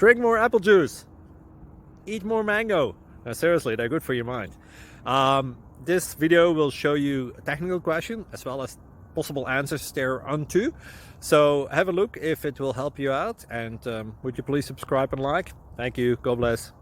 Drink more apple juice. Eat more mango. Seriously, they're good for your mind. This video will show you a technical question as well as possible answers thereunto. So have a look if it will help you out, and would you please subscribe and like? Thank you. God bless.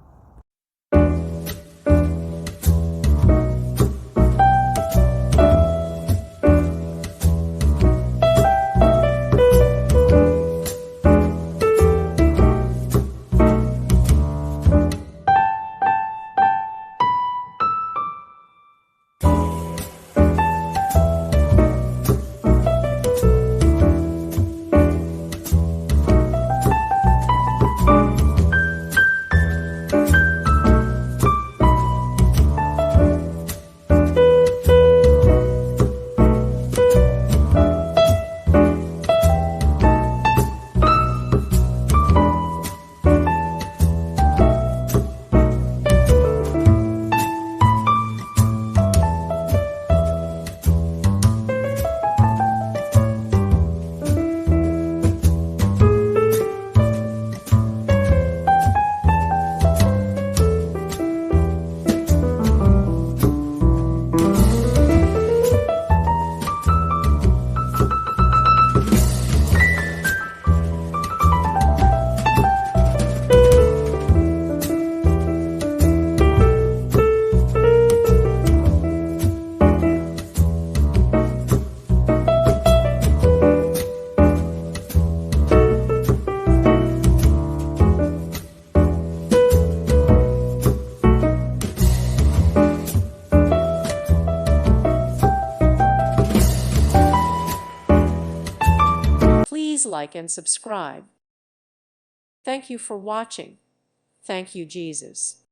Please like and subscribe. Thank you for watching. Thank you, Jesus.